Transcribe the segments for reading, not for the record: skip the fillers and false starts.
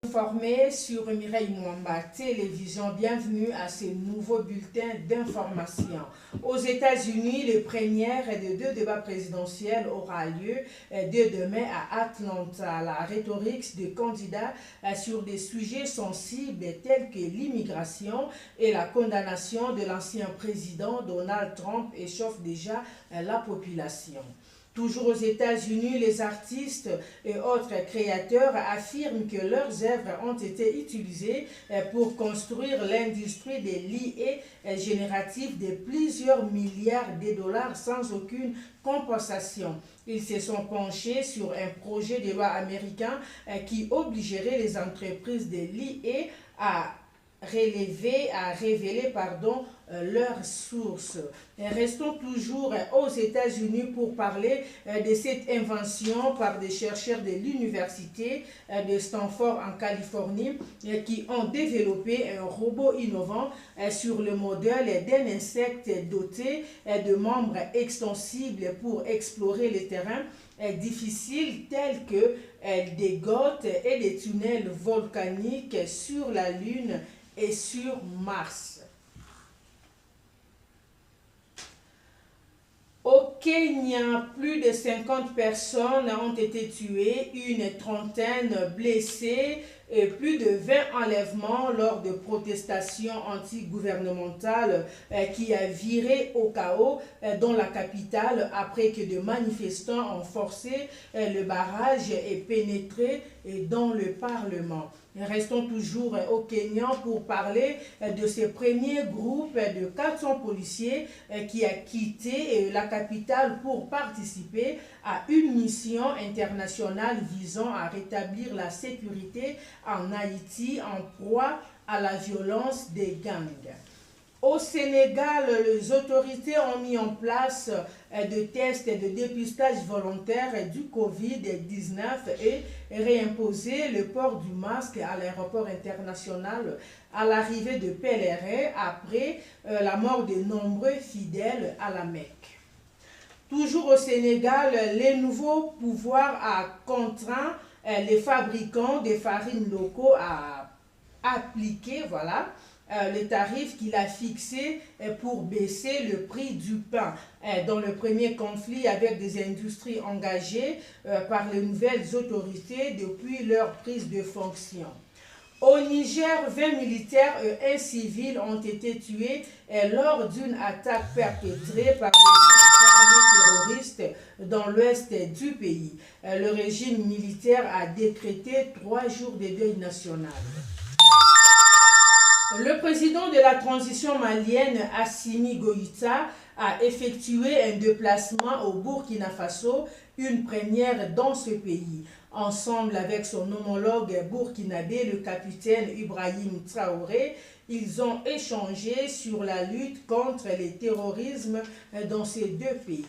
Informé sur Mireille Mwamba Télévision, bienvenue à ce nouveau bulletin d'information. Aux États-Unis, le premier de deux débats présidentiels aura lieu dès demain à Atlanta. La rhétorique des candidats sur des sujets sensibles tels que l'immigration et la condamnation de l'ancien président Donald Trump échauffe déjà la population. Toujours aux États-Unis, les artistes et autres créateurs affirment que leurs œuvres ont été utilisées pour construire l'industrie des l'IA générative de plusieurs milliards de dollars sans aucune compensation. Ils se sont penchés sur un projet de loi américain qui obligerait les entreprises de l'IA à révéler leurs sources. Restons toujours aux États-Unis pour parler de cette invention par des chercheurs de l'université de Stanford en Californie qui ont développé un robot innovant sur le modèle d'un insecte doté de membres extensibles pour explorer les terrains difficiles tels que des grottes et des tunnels volcaniques sur la Lune et sur Mars. Au Kenya, plus de 50 personnes ont été tuées, une trentaine blessées et plus de 20 enlèvements lors de protestations anti-gouvernementales qui a viré au chaos dans la capitale après que des manifestants ont forcé le barrage et pénétré dans le Parlement. Restons toujours au Kenya pour parler de ce premier groupe de 400 policiers qui a quitté la capitale pour participer à une mission internationale visant à rétablir la sécurité en Haïti en proie à la violence des gangs. Au Sénégal, les autorités ont mis en place des tests de dépistage volontaire du Covid-19 et réimposé le port du masque à l'aéroport international à l'arrivée de pèlerins après la mort de nombreux fidèles à la Mecque. Toujours au Sénégal, les nouveaux pouvoirs ont contraint les fabricants de farines locaux à appliquer le tarif qu'il a fixé pour baisser le prix du pain. Dans le premier conflit avec des industries engagées par les nouvelles autorités depuis leur prise de fonction. Au Niger, 20 militaires et un civil ont été tués lors d'une attaque perpétrée par des armées terroristes dans l'ouest du pays. Le régime militaire a décrété 3 jours de deuil national. Le président de la transition malienne, Assimi Goïta, a effectué un déplacement au Burkina Faso, une première dans ce pays. Ensemble avec son homologue burkinabé, le capitaine Ibrahim Traoré, ils ont échangé sur la lutte contre le terrorisme dans ces deux pays.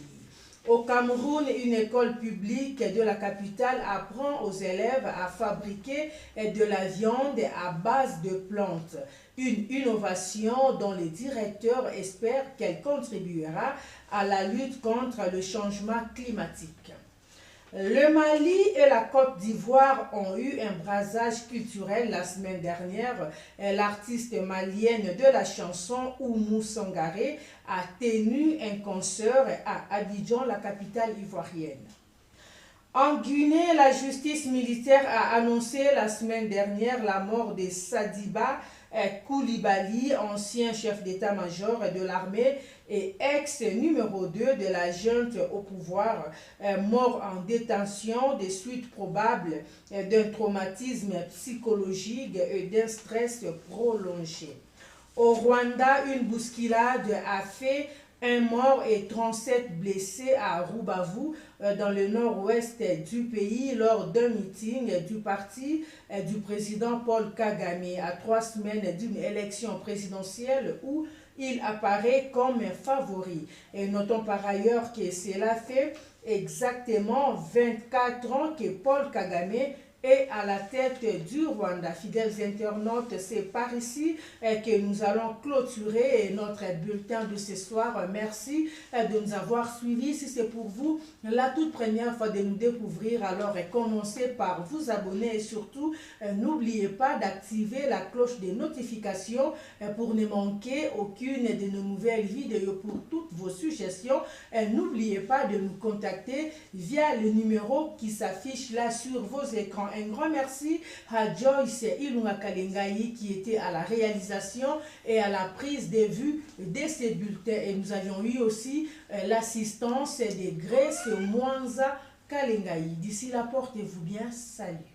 Au Cameroun, une école publique de la capitale apprend aux élèves à fabriquer de la viande à base de plantes. Une innovation dont les directeurs espèrent qu'elle contribuera à la lutte contre le changement climatique. Le Mali et la Côte d'Ivoire ont eu un brassage culturel la semaine dernière. L'artiste malienne de la chanson Oumou Sangaré a tenu un concert à Abidjan, la capitale ivoirienne. En Guinée, la justice militaire a annoncé la semaine dernière la mort de Sadiba Koulibaly, ancien chef d'état-major de l'armée et ex-numéro 2 de la junte au pouvoir, mort en détention des suites probables d'un traumatisme psychologique et d'un stress prolongé. Au Rwanda, une bousculade a fait un mort et 37 blessés à Rubavu, dans le nord-ouest du pays, lors d'un meeting du parti du président Paul Kagame à 3 semaines d'une élection présidentielle où il apparaît comme un favori. Et notons par ailleurs que cela fait exactement 24 ans que Paul Kagame est à la tête du Rwanda. Fidèles internautes, c'est par ici que nous allons clôturer notre bulletin de ce soir. Merci de nous avoir suivis. Si c'est pour vous la toute première fois de nous découvrir, alors commencez par vous abonner et surtout n'oubliez pas d'activer la cloche de notification pour ne manquer aucune de nos nouvelles vidéos. Pour toutes vos suggestions, n'oubliez pas de nous contacter via le numéro qui s'affiche là sur vos écrans. Un grand merci à Joyce Ilunga Kalengai qui était à la réalisation et à la prise de vue de ces bulletins. Et nous avions eu aussi l'assistance de Grace Mwanza Kalengai. D'ici là, portez-vous bien. Salut.